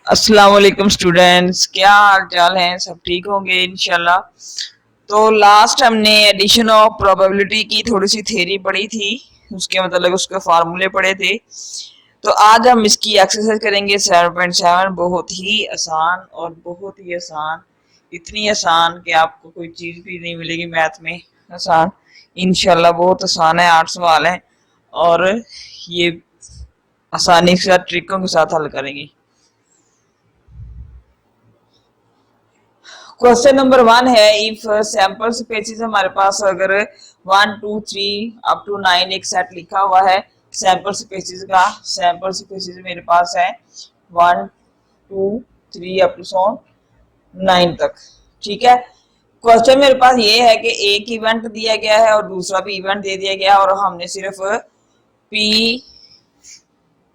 अस्सलाम वालेकुम स्टूडेंट्स, क्या हाल चाल हैं? सब ठीक होंगे इंशाल्लाह। तो लास्ट हमने एडिशन ऑफ प्रोबेबिलिटी की थोड़ी सी थ्योरी पढ़ी थी, उसके मतलब उसके फार्मूले पढ़े थे। तो आज हम इसकी एक्सरसाइज करेंगे 7.7। बहुत ही आसान और बहुत ही आसान, इतनी आसान कि आपको कोई चीज़ भी नहीं मिलेगी मैथ में आसान। इंशाल्लाह बहुत आसान है, 8 सवाल हैं और ये आसानी के साथ ट्रिकों के साथ हल करेंगे। क्वेश्चन नंबर 1 है, इफ सैंपल स्पेसिस हमारे पास अगर 1 2 3 अप टू 9 एक सेट लिखा हुआ है सैंपल स्पेसिस का। सैंपल स्पेसिस मेरे पास है 1 2 3 अप टू 9 तक। ठीक है, क्वेश्चन मेरे पास ये है कि एक इवेंट दिया गया है और दूसरा भी इवेंट दे दिया गया है और हमने सिर्फ P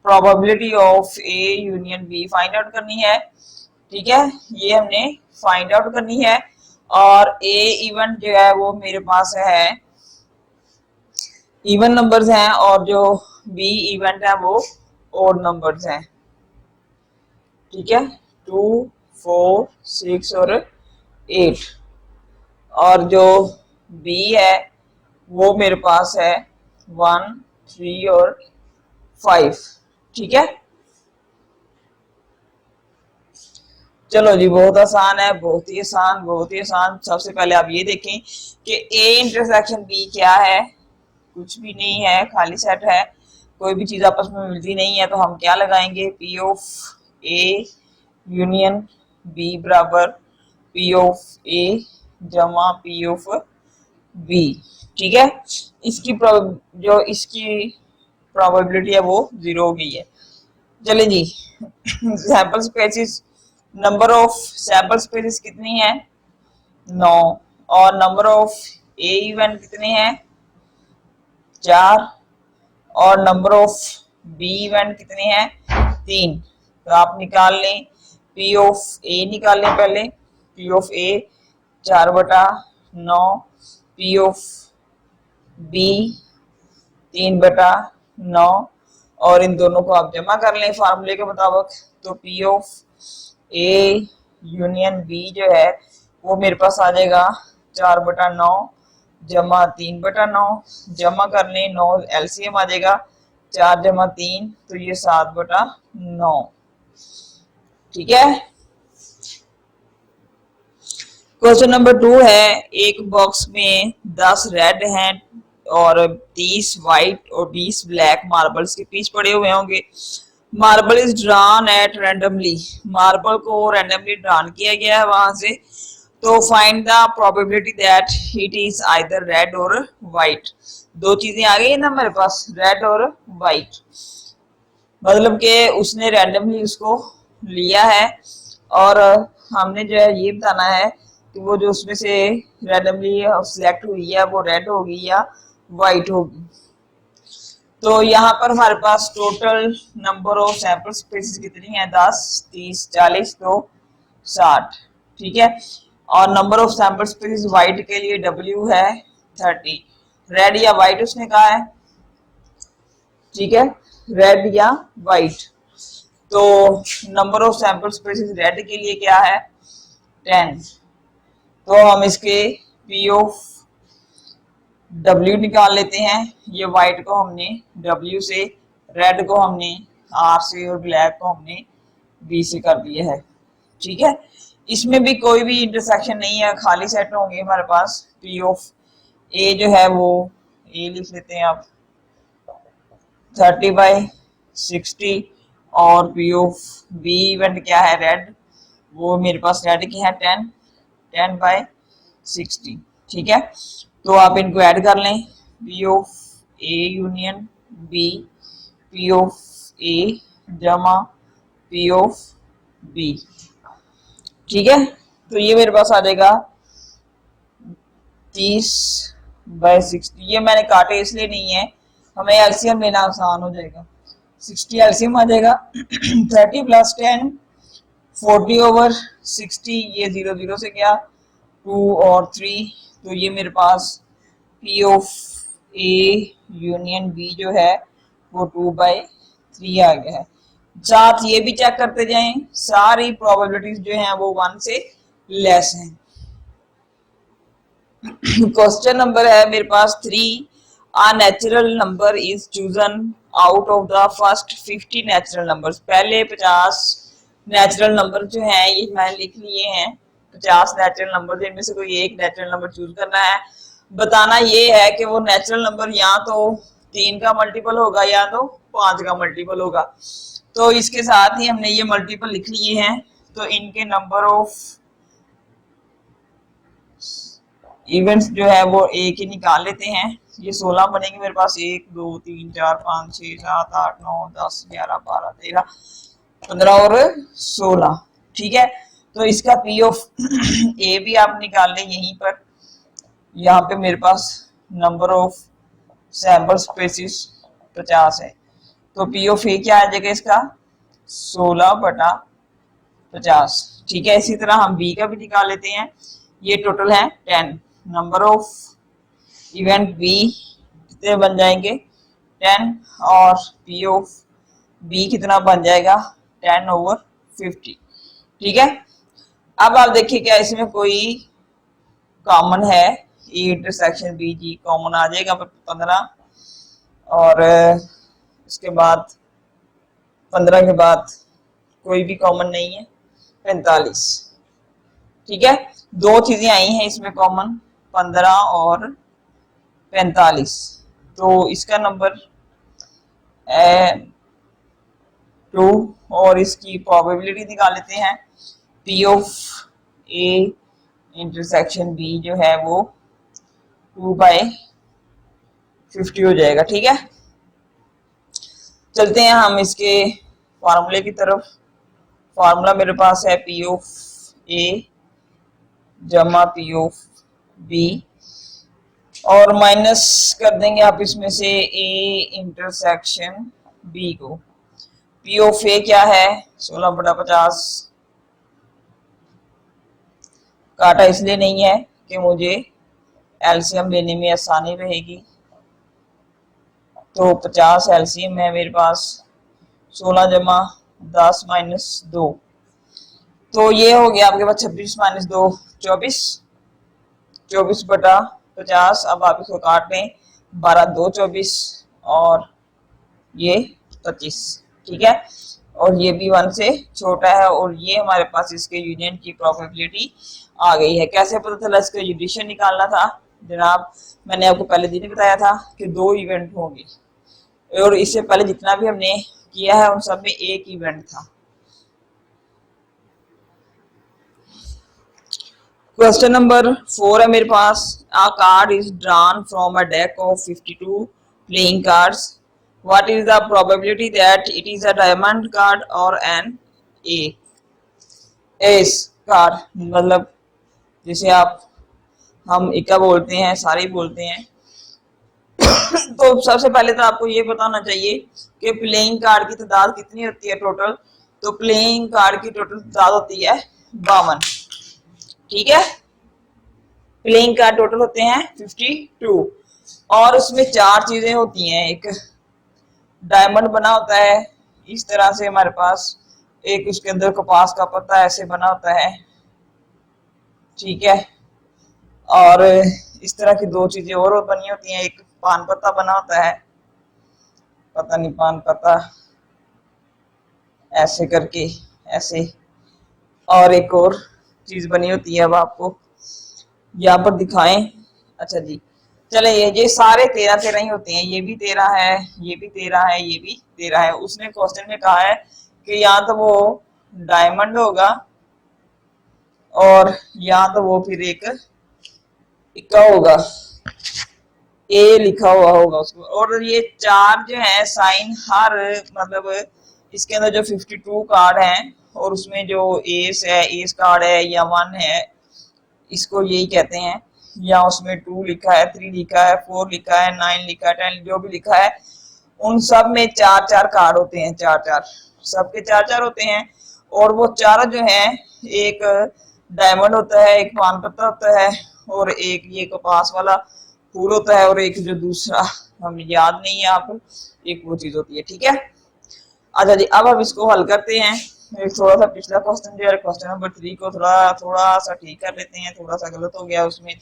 probability of A union B find out करनी है। ठीक है, ये हमने फाइंड आउट करनी है। और ए इवेंट जो है वो मेरे पास है इवन नंबर्स हैं और जो बी इवेंट है वो ओड नंबर्स हैं। ठीक है, 2 4 6 और 8। और जो बी है वो मेरे पास है 1 3 और 5। ठीक है, चलो जी, बहुत आसान है, बहुत ही आसान, बहुत ही आसान। सबसे पहले आप ये देखें कि ए इंटरसेक्शन बी क्या है। कुछ भी नहीं है, खाली सेट है, कोई भी चीज आपस में मिलती नहीं है। तो हम क्या लगाएंगे, P of A union B बराबर पी ऑफ ए जमा पी ऑफ बी। ठीक है, इसकी जो इसकी प्रोबेबिलिटी है वो 0 हो गई है। चले जी, sample spaces, number of sample spaces कितनी है, 9। और नंबर ऑफ ए इवेंट कितने हैं, 4। और नंबर ऑफ बी इवेंट कितने हैं, 3। तो आप निकाल लें, पी ऑफ ए निकाल लें पहले। P of A 4/9, P of B 3/9। और इन दोनों को आप जमा कर लें फार्मूले के मुताबिक। तो P of A union B जो है वो मेरे पास आ जाएगा 4/9 जमा 3/9। जमा कर लें, 9 एलसीएम आ जाएगा, 4 जमा 3 तो ये 7/9। ठीक है, क्वेश्चन नंबर 2 है, एक बॉक्स में 10 रेड हैं और 30 व्हाइट और 20 ब्लैक मार्बल्स के पीस पड़े हुए होंगे। Marble is drawn at randomly, marble को रैंडमली ड्रॉन किया गया है वहां से। तो find the probability that it is either red और व्हाइट। दो चीजें आ गई है ना हमारे पास, रेड और व्हाइट, मतलब कि उसने रैंडमली उसको लिया है और हमने जो है ये बताना है कि वो जो उसमें से रैंडमली सिलेक्ट हुई है वो रेड होगी या व्हाइट होगी। तो यहाँ पर हमारे पास total number of sample spaces कितनी है, 10 30 40 तो 60। ठीक है, और number of sample spaces white के लिए W है 30। रेड या व्हाइट उसने कहा है। ठीक है, रेड या व्हाइट। तो number of sample spaces red के लिए क्या है, 10। तो हम इसके पी ऑफ W निकाल लेते हैं। ये व्हाइट को हमने W से, रेड को हमने R से और ब्लैक को हमने B से कर दिया है। ठीक है, इसमें भी कोई भी इंटरसेक्शन नहीं है, खाली सेट होंगे हमारे पास। पी ऑफ ए जो है वो ए लिख लेते हैं आप 30/60। और पी ऑफ बी इवेंट क्या है, रेड, वो मेरे पास रेड की है 10/60। ठीक है, तो आप इनको ऐड कर लें, P of A union B, P of A जमा पी ऑफ बी। ठीक है, तो ये मेरे पास आ जाएगा 30/60। ये मैंने काटे इसलिए नहीं है, हमें एलसीएम लेना आसान हो जाएगा। 60 एलसीएम आ जाएगा 30 + 10 40/60। ये 0 0 से गया, 2 और 3। तो ये मेरे पास P of A union B जो है वो 2/3 आ गया है। साथ ये भी चेक करते जाएं, सारी प्रोबेबिलिटीज जो हैं वो 1 से लेस हैं। क्वेश्चन नंबर है मेरे पास 3, a natural number is chosen out of the first 50 natural numbers। पहले 50 नेचुरल नंबर जो हैं ये मैंने लिख लिए हैं, 50 नेचुरल नंबर, जिनमें से कोई एक नेचुरल नंबर चूज करना है। बताना ये है कि वो नेचुरल नंबर या तो 3 का मल्टीपल होगा या तो 5 का मल्टीपल होगा। तो इसके साथ ही हमने ये मल्टीपल लिख लिए हैं, तो इनके नंबर ऑफ इवेंट्स जो है वो एक ही निकाल लेते हैं। ये 16 बनेंगे मेरे पास, 1 2 3 4 5 6 7 8 9 10 11 12 13 15 और 16। ठीक है, तो इसका पी ऑफ ए भी आप निकाल लें यहीं पर। यहाँ पे मेरे पास नंबर ऑफ सैंपल स्पेसिस 50 है, तो पी ऑफ ए क्या आ जाएगा इसका 16/50। ठीक है, इसी तरह हम बी का भी निकाल लेते हैं। ये टोटल है 10। नंबर ऑफ इवेंट बी कितने बन जाएंगे 10, और पी ऑफ बी कितना बन जाएगा 10/50। ठीक है, अब आप देखिए क्या इसमें कोई कॉमन है, ए इंटरसेक्शन बी जी कॉमन आ जाएगा 15, और उसके बाद 15 के बाद कोई भी कॉमन नहीं है 45। ठीक है, दो चीजें आई हैं इसमें कॉमन, 15 और 45। तो इसका नंबर 2 और इसकी प्रोबेबिलिटी निकाल लेते हैं। P of A intersection B जो है वो 2/50 हो जाएगा। ठीक है, चलते हैं हम इसके फार्मूले की तरफ। फार्मूला मेरे पास है पी ऑफ ए जमा पी ऑफ बी, और माइनस कर देंगे आप इसमें से ए इंटरसेक्शन बी को। पी ऑफ ए क्या है 16/50, काटा इसलिए नहीं है कि मुझे एलसीएम लेने में आसानी रहेगी, तो 50 एलसीएम है मेरे पास, 16 जमा 10 माइनस 2, तो ये हो गया आपके पास 26 माइनस 2 24, 24/50। अब आप इसको काट लें, 12 2 24 और ये 25। ठीक है, और ये भी 1 से छोटा है, और ये हमारे पास इसके यूनियन की प्रोबेबिलिटी आ गई है। कैसे पता चला इसका यूनिशन निकालना था जनाब, मैंने आपको पहले दिन बताया था कि 2 इवेंट होंगे, और इससे पहले जितना भी हमने किया है उन सब में एक इवेंट था। क्वेश्चन नंबर 4 है मेरे पास, a card is drawn from a deck of 52 playing cards, what is the probability that it is a diamond card or an ace card। मतलब जिसे आप हम इक्का बोलते हैं, सारे बोलते हैं। तो सबसे पहले तो आपको ये बताना चाहिए कि प्लेइंग कार्ड की तादाद कितनी होती है टोटल। तो प्लेइंग कार्ड की टोटल तादाद होती है 52। ठीक है, प्लेइंग कार्ड टोटल होते हैं 52, और उसमें 4 चीजें होती हैं। एक डायमंड बना होता है इस तरह से हमारे पास, एक उसके अंदर कपास का पत्ता ऐसे बना होता है। ठीक है, और इस तरह की 2 चीजें और बनी होती हैं, एक पान पत्ता बना होता है, पता नहीं पान पत्ता ऐसे करके ऐसे, और एक और चीज बनी होती है, अब आपको यहाँ पर दिखाएं। अच्छा जी, चले ये सारे 13 ही होते हैं, ये भी 13 है, ये भी 13 है, ये भी 13 है। उसने क्वेश्चन में कहा है कि या तो वो डायमंड होगा और या तो वो फिर एक इक्का होगा, ए लिखा हुआ होगा उसको। और ये 4 जो है साइन हर, मतलब इसके अंदर जो 52 कार्ड हैं और उसमें जो एस है, एस कार्ड है या 1 है, इसको यही कहते हैं। या उसमें 2 लिखा है, 3 लिखा है, 4 लिखा है, 9 लिखा है, 10 जो भी लिखा है, उन सब में 4-4 कार्ड होते हैं, 4-4 सबके 4-4 होते हैं। और वो 4 जो है, एक डायमंड होता है, एक पान पत्ता होता है, और एक ये कपास वाला फूल होता है, और एक जो दूसरा हमें याद नहीं है आपको, एक वो चीज होती है। ठीक है, अच्छा जी, अब हम इसको हल करते हैं। थोड़ा सा पिछला क्वेश्चन जो है क्वेश्चन नंबर 3 को थोड़ा सा ठीक कर लेते हैं। थोड़ा सा गलत हो गया उसमें,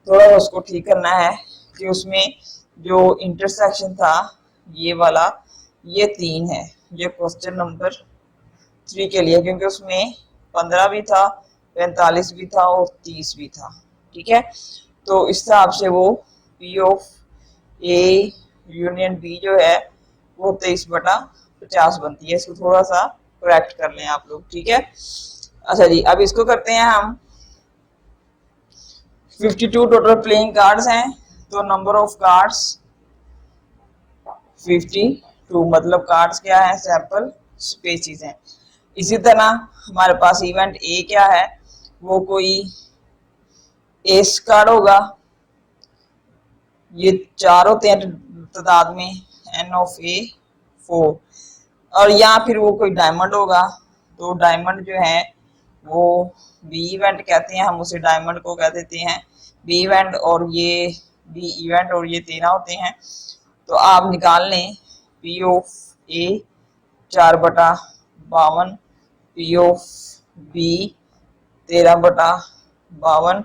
थोड़ा सा उसको ठीक करना है कि उसमें जो इंटरसेक्शन था ये वाला, ये 3 है, ये क्वेश्चन नंबर 3 के लिए, क्योंकि उसमें 15 भी था, 45 भी था और 30 भी था। ठीक है, तो इस हिसाब से वो P of A union B जो है वो 23/50 बनती है। इसको थोड़ा सा करेक्ट कर लें आप लोग। ठीक है, अच्छा जी, अब इसको करते हैं हम। 52 टोटल प्लेइंग कार्ड्स हैं, तो नंबर ऑफ कार्ड्स 52, मतलब कार्ड्स क्या है, सैंपल स्पेसीज हैं। इसी तरह हमारे पास इवेंट ए क्या है, वो कोई एस कार्ड होगा, ये 4 होते हैं तादाद में, एन ऑफ ए 4, और या फिर वो कोई डायमंड होगा, तो डायमंड जो है वो बी इवेंट कहते हैं, हम उसे डायमंड को कह देते हैं बी इवेंट, और ये बी इवेंट और ये 13 होते हैं। तो आप निकाल लें P of A 4/52, P of B 13/52,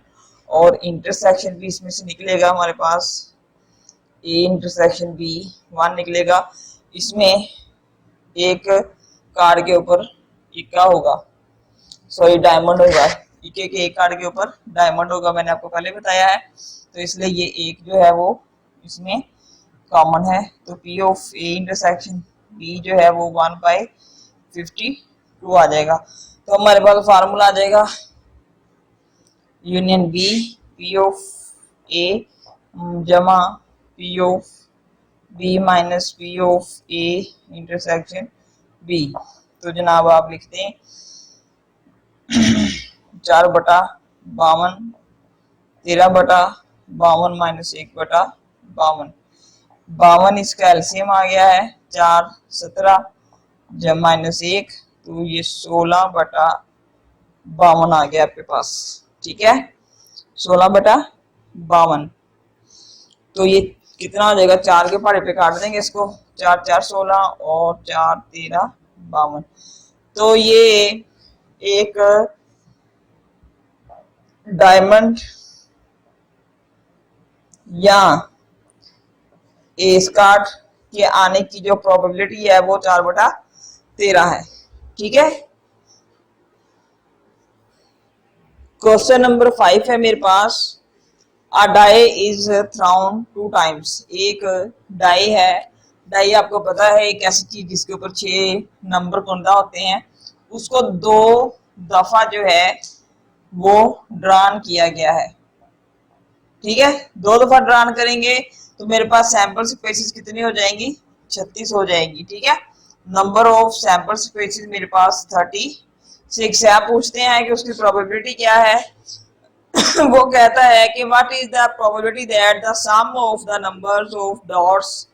और इंटरसेक्शन भी इसमें से निकलेगा हमारे पास, ए इंटरसेक्शन बी 1 निकलेगा। इसमें एक कार्ड के ऊपर इक्का होगा, सॉरी डायमंड होगा, इक्के के एक कार्ड के ऊपर डायमंड होगा, मैंने आपको पहले बताया है, तो इसलिए ये एक जो है वो इसमें कॉमन है। तो P of A intersection B जो है वो 1/52 आ जाएगा। तो हमारे पास फार्मूला आ जाएगा union B, P of A जमा P of B minus P of A intersection B. तो जनाब आप लिखते हैं 4/52, 13/52 माइनस 1/52, 52 इसका एलसीएम आ गया है, 4 17 जब माइनस 1, तो ये 16/52 आ गया आपके पास। ठीक है, 16/52, तो ये कितना हो जाएगा, 4 के पहाड़े पे काट देंगे इसको, 4 4 16 और 4 13 52। तो ये एक डायमंड या एस कार्ड के आने की जो प्रोबेबिलिटी है वो 4/13 है। ठीक है, क्वेश्चन नंबर 5 है मेरे पास। अ डाई इज थ्राउन 2 टाइम्स, एक डाई है, डाई आपको पता है एक ऐसी चीज जिसके ऊपर 6 नंबर कुंदा होते हैं, उसको 2 दफा जो है वो ड्रॉन किया गया है। ठीक है, 2 दफा ड्रॉन करेंगे तो मेरे पास सैंपल स्पेसीज कितनी हो जाएंगी, 36 हो जाएगी। ठीक है, नंबर ऑफ सैंपल स्पेसीज मेरे पास 36 है। आप पूछते हैं कि उसकी प्रोबेबिलिटी क्या है वो कहता है कि what is the probability that the sum of the numbers of dots,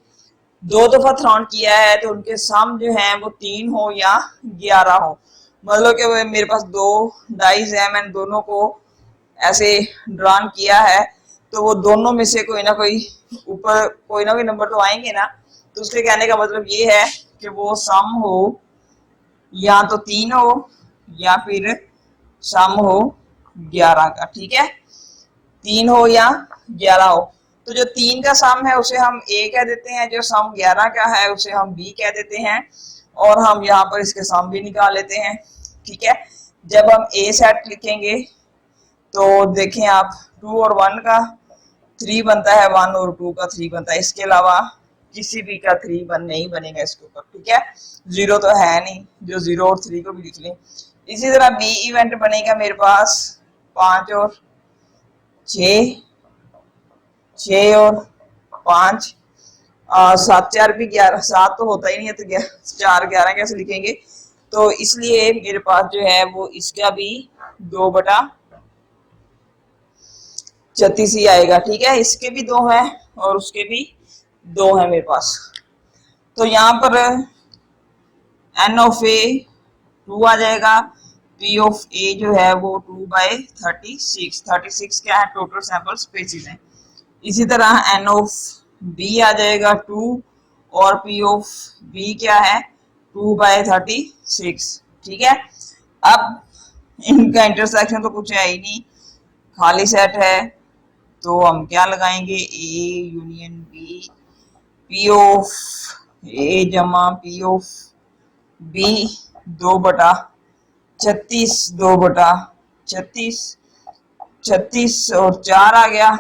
2 दफा थ्रॉन किया है तो उनके सम जो है वो 3 हो या 11 हो। मतलब कि मेरे पास 2 डाइज है, मैंने दोनों को ऐसे ड्रॉन किया है, तो वो दोनों में से कोई ना कोई ऊपर कोई ना कोई नंबर तो आएंगे ना। तो उसके कहने का मतलब ये है कि वो सम हो या तो 3 हो या फिर सम हो 11 का। ठीक है, 3 हो या 11 हो। तो जो 3 का सम है उसे हम ए कह देते हैं, जो सम 11 का है उसे हम बी कह देते हैं, और हम यहाँ पर इसके सम भी निकाल लेते हैं। ठीक है, जब हम ए सेट लिखेंगे तो देखें आप 2 और 1 का 3 बनता है, 1 और 2 का 3 बनता है, इसके अलावा किसी भी का 3 नहीं बनेगा इसके ऊपर। ठीक है, 0 तो है नहीं, जो 0 और 3 को भी लिख लें। इसी तरह बी इवेंट बनेगा मेरे पास 5 और 6, 6 और 5, 7 4 भी 11, 7 तो होता ही नहीं है, तो 4 11 कैसे लिखेंगे। तो इसलिए मेरे पास जो है वो इसका भी 2/36 ही आएगा। ठीक है, इसके भी 2 है और उसके भी 2 है मेरे पास। तो यहाँ पर एन ऑफ ए 2 आ जाएगा, पी ऑफ ए जो है वो 2/36, 36 क्या है, टोटल सैंपल स्पेसीज है। इसी तरह एन ऑफ बी आ जाएगा 2, और पी ऑफ बी क्या है 2/36, ठीक है। अब इनका इंटरसेक्शन तो कुछ है ही नहीं, खाली सेट है, तो हम क्या लगाएंगे, A union B, P of A जमा पी ऑफ बी 2/36, 2/36, 36 और 4 आ गया,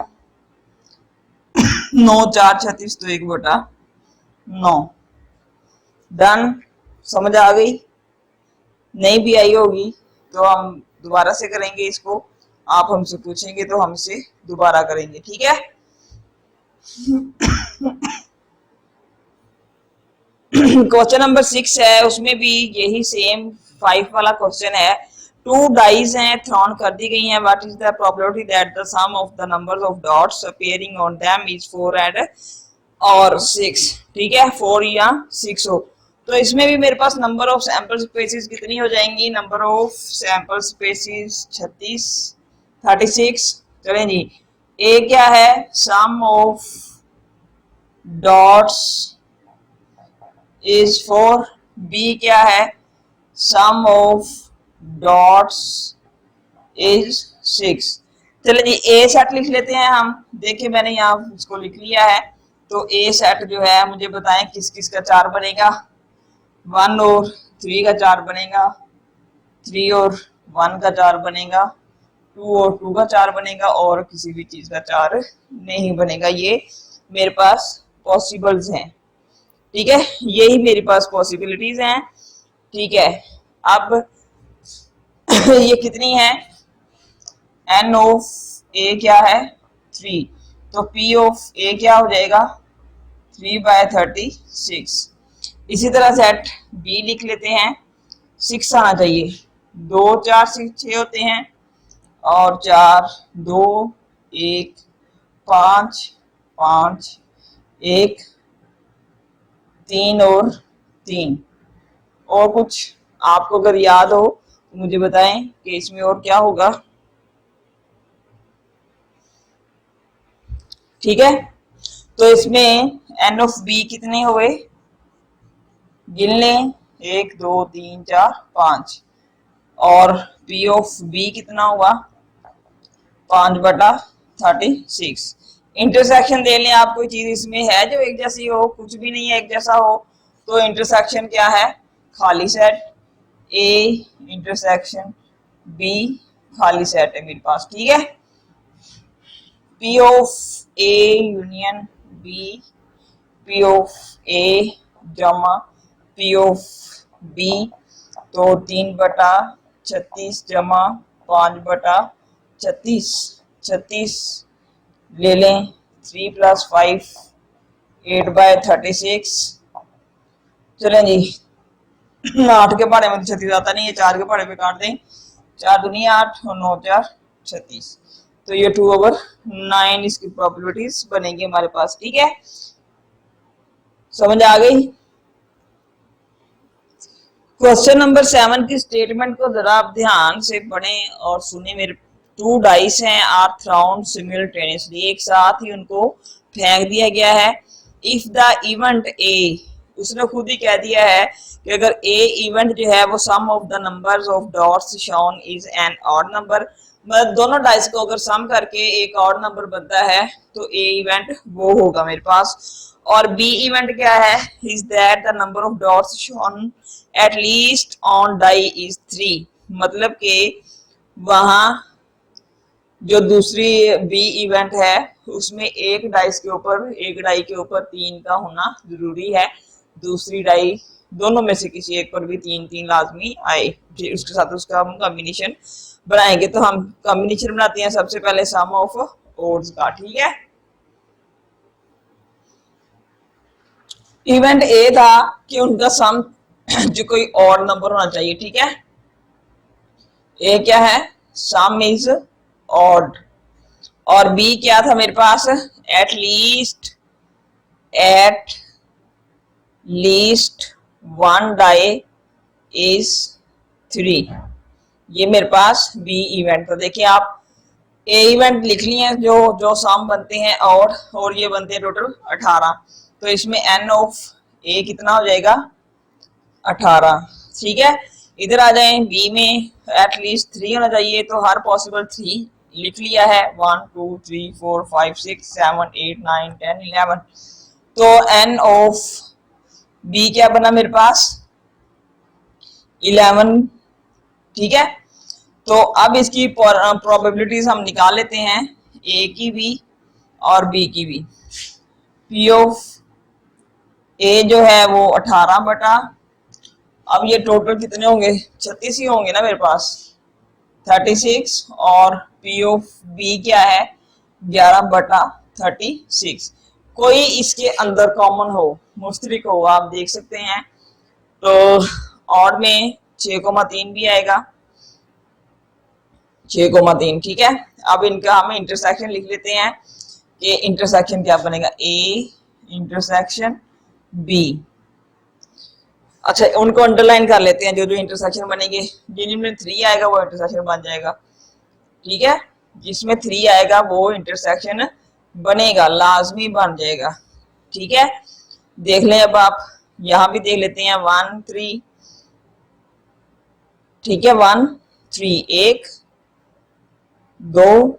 9 4 36, तो 1/9। डन। समझ आ गई? नहीं भी आई होगी तो हम दोबारा से करेंगे इसको, आप हमसे पूछेंगे तो हमसे दोबारा करेंगे, ठीक है। क्वेश्चन नंबर 6 है, उसमें भी यही सेम 5 वाला क्वेश्चन है। 2 डाइज हैं, थ्रोन कर दी गई हैं। What is the probability that the sum of the numbers of dots appearing on them is 4 and और 6, ठीक है, 4 या 6 हो। तो इसमें भी मेरे पास नंबर ऑफ सैंपल स्पेसिस कितनी हो जाएंगी, नंबर ऑफ सैंपल स्पेसिस 36। चलें जी, ए क्या है, सम ऑफ डॉट्स इज 4, बी क्या है, सम ऑफ डॉट्स इज 6। चलिए जी, ए सेट लिख लेते हैं हम। देखिए मैंने यहाँ इसको लिख लिया है। तो ए सेट जो है, मुझे बताएं किस किस का 4 बनेगा। 1 और 3 का 4 बनेगा, 3 और 1 का 4 बनेगा, 2 और 2 का 4 बनेगा, और किसी भी चीज का 4 नहीं बनेगा। ये मेरे पास पॉसिबल्स हैं, ठीक है, यही मेरे पास पॉसिबिलिटीज हैं, ठीक है। अब ये कितनी है, एन ऑफ ए क्या है, 3, तो पी ऑफ ए क्या हो जाएगा, 3/36। इसी तरह सेट बी लिख लेते हैं, 6 आना चाहिए, 2 4 6 होते हैं, और 4 2 1 5 5 1 3 और 3। और कुछ आपको अगर याद हो तो मुझे बताएं कि इसमें और क्या होगा, ठीक है। तो इसमें एन ऑफ बी कितने हुए, गिन लें, 1 2 3 4 5, और पी ऑफ बी कितना हुआ, 5/36। इंटरसेक्शन दे लें आप, कोई चीज इसमें है जो एक जैसी हो, कुछ भी नहीं है एक जैसा हो, तो इंटरसेक्शन क्या है, खाली सेट, ए इंटरसेक्शन बी खाली सेट है मेरे पास, ठीक है। P of A union B, P of A जमा पी ऑफ बी, तो 3/36 जमा 5/36, 36 ले लें, 3 + 5 8/36। चलें जी, 8 के पहाड़े में 36 आता नहीं है, 4 के पहाड़े पे काट दें, 4 दूनी 8 और 9 4 36, तो ये 2/9 इसकी प्रोबेबिलिटीज बनेगी हमारे पास, ठीक है। समझ आ गई? क्वेश्चन नंबर 7 की स्टेटमेंट को जरा आप ध्यान से पढ़ें और सुने। मेरे 2 डाइस हैं, आर थ्रोन सिमिल्टेनियसली, एक साथ ही उनको फेंक दिया गया है। इफ द इवेंट ए, उसने खुद ही कह दिया है कि अगर ए इवेंट जो है वो sum of the numbers of dots shown is an odd number, मतलब दोनों डाइस को अगर सम करके एक ऑड नंबर बनता है तो ए इवेंट वो होगा मेरे पास। और बी इवेंट क्या है, is that the number of dots shown at least on die is 3, मतलब कि वहां जो दूसरी बी इवेंट है उसमें एक डाई के ऊपर 3 का होना जरूरी है, दूसरी डाई दोनों में से किसी एक पर भी 3 लाजमी आए, उसके साथ उसका हम कॉम्बिनेशन बनाएंगे। तो हम कॉम्बिनेशन बनाते हैं सबसे पहले सम ऑफ ओड्स का, ठीक है। इवेंट ए था कि उनका सम जो कोई और नंबर होना चाहिए, ठीक है। ए क्या है, सम इज ऑड, और बी क्या था मेरे पास, एट लीस्ट 1 डाई इज 3, ये मेरे पास बी इवेंट था। देखिए आप ए इवेंट लिख लिए जो जो सम बनते हैं और ये बनते हैं टोटल 18, तो इसमें एन ऑफ ए कितना हो जाएगा, 18, ठीक है। इधर आ जाए बी में, एटलीस्ट 3 होना चाहिए, तो हर पॉसिबल 3 लिख लिया है। 1 2 3 4 5 6 7 8 9 10 11। तो एन ऑफ बी क्या बना मेरे पास, 11, ठीक है। तो अब इसकी प्रोबेबिलिटीज हम निकाल लेते हैं, ए की भी और बी की भी। पी ऑफ ए जो है वो 18 बटा, अब ये टोटल कितने होंगे, 36 ही होंगे ना मेरे पास, 36। और पी ऑफ बी क्या है, 11 बटा 36। कोई इसके अंदर कॉमन हो, मुश्तरिक हो, आप देख सकते हैं। तो और में 6,3 भी आएगा, 6,3, ठीक है। अब इनका हम इंटरसेक्शन लिख लेते हैं कि इंटरसेक्शन क्या बनेगा, ए इंटरसेक्शन बी। अच्छा, उनको अंडरलाइन कर लेते हैं, जो जो इंटरसेक्शन बनेंगे, जिनमें 3 आएगा वो इंटरसेक्शन बन जाएगा, ठीक है। जिसमें 3 आएगा वो इंटरसेक्शन बनेगा, लाजमी बन जाएगा, ठीक है। देख लें, अब आप यहां भी देख लेते हैं, 1 3, ठीक है, 1 3, 1 2,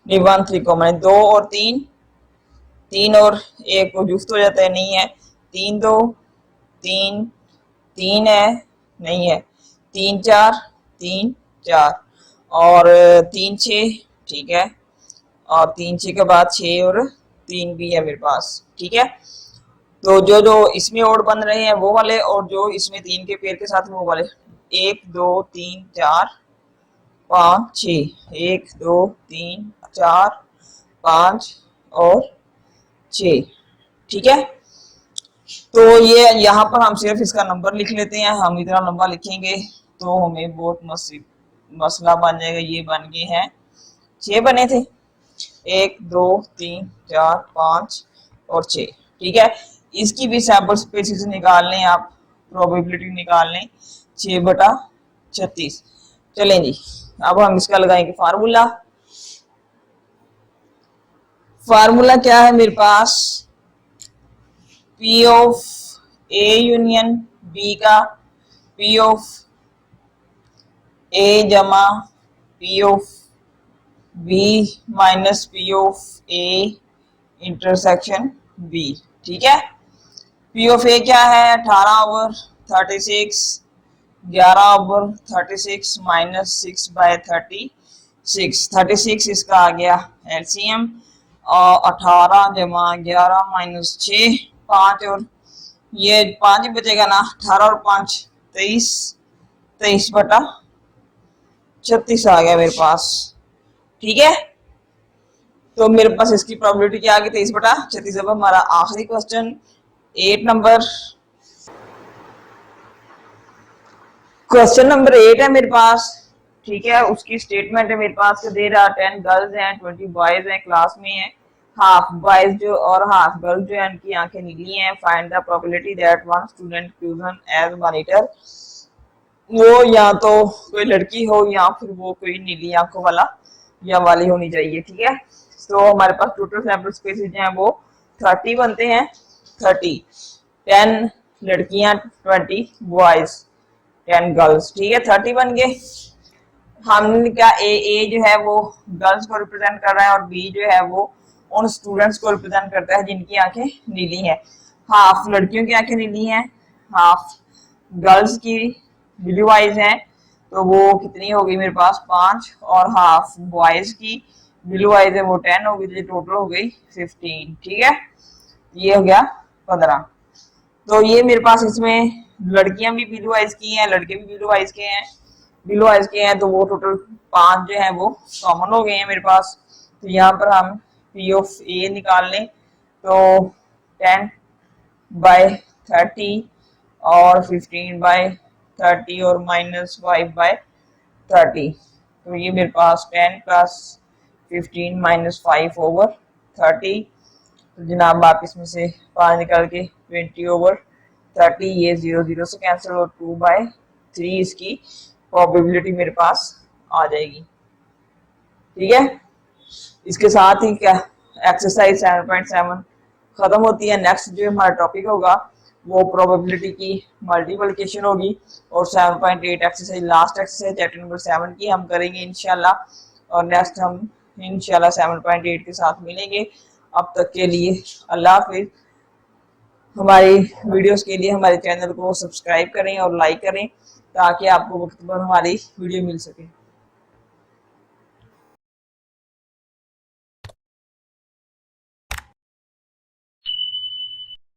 नहीं 1 3 को मैंने 2 और 3, 3 और 1 को जुफ्त हो जाता है, नहीं है, 3 2 3, 3 है, नहीं है, 3 4 3 4 और 3 6, ठीक है। और 3 6 के बाद 6 और 3 भी है मेरे पास, ठीक है। तो जो जो इसमें ओड बन रहे हैं वो वाले, और जो इसमें 3 के पेयर के साथ वो वाले, 1 2 3 4 5 6, 1 2 3 4 5 और 6, ठीक है। तो ये यहाँ पर हम सिर्फ इसका नंबर लिख लेते हैं, हम इतना लंबा लिखेंगे तो हमें बहुत मसला बन जाएगा। ये बन गए हैं, 6 बने थे, 1 2 3 4 5 और 6, ठीक है। इसकी भी सैंपल स्पेसिस निकाल लें आप, प्रोबेबिलिटी निकाल लें, 6 बटा 36। चलें जी, अब हम इसका लगाएंगे फार्मूला। फार्मूला क्या है मेरे पास, P of A union B का पी ऑफ ए जमा P of B minus P of A intersection B, ठीक है। पी ऑफ ए क्या है, 18 ओवर 36, 11 ओवर 36 माइनस 6 बाय 36, 36 इसका आ गया एलसीएम, और 18 जमा 11 माइनस 6, 5 और ये 5 ही बचेगा ना, 18 और 5 23, 23 बटा 36 आ गया मेरे पास, ठीक है। तो मेरे पास इसकी प्रोबेबिलिटी क्या आ गई, 23 बटा 36। अब हमारा आखिरी क्वेश्चन 8 नंबर, क्वेश्चन नंबर 8 है मेरे पास, ठीक है। उसकी स्टेटमेंट है मेरे पास, दे रहा 10 गर्ल्स हैं 20 बॉयज हैं क्लास में है, हाफ बॉयज जो और हाफ गर्ल्स जो है उनकी आंखें नीली हैं, find the probability that one student chosen as monitor. वो या तो कोई लड़की हो या फिर वो कोई नीली आंखों वाला या वाली होनी चाहिए, ठीक है। तो हमारे पास टोटल सैंपल स्पेसिस जो है वो 30 बनते हैं, 30, 10 लड़कियां 20 बॉयज 10 गर्ल्स, ठीक है, 30 बन गए। हमने क्या, ए जो है वो गर्ल्स को रिप्रेजेंट कर रहा है और बी जो है वो उन स्टूडेंट्स को रिप्रेजेंट करता है जिनकी आंखें नीली हैं। हाफ लड़कियों की आंखें नीली हैं, हाफ गर्ल्स की ब्लू आइज हैं, तो वो कितनी हो गई मेरे पास 5, और हाफ बॉयज की ब्लू आइज है वो 10 हो गई, टोटल हो गई 15, ठीक है। ये हो गया 15। तो ये मेरे पास इसमें लड़कियां भी ब्लू आइज की हैं, लड़के भी ब्लू आइज के हैं, ब्लू आइज के हैं, तो वो टोटल 5 जो है वो कॉमन हो गए हैं मेरे पास। तो यहाँ पर हम पी ऑफ ए निकाल लें, तो 10 बाय 30 और 15 बाय 30 और माइनस 5 बाय 30, तो ये मेरे पास 10 प्लस 15 माइनस 5 ओवर 30। तो जनाब आप इसमें से 5 निकाल के 20 ओवर 30, ये 0 0 से कैंसिल और 2 बाय 3 इसकी प्रोबेबिलिटी मेरे पास आ जाएगी, ठीक है। इसके साथ ही क्या एक्सरसाइज 7.7 खत्म होती है। नेक्स्ट जो हमारा टॉपिक होगा वो प्रोबेबिलिटी की मल्टीप्लिकेशन होगी। और 7.8 exercise last exercise chapter number 7 की हम करेंगे इंशाल्लाह, और नेक्स्ट हम इंशाल्लाह 7.8 के साथ मिलेंगे। अब तक के लिए अल्लाह हाफिज। हमारी वीडियोस के लिए हमारे चैनल को सब्सक्राइब करें और लाइक करें ताकि आपको वक्त पर हमारी वीडियो मिल सके।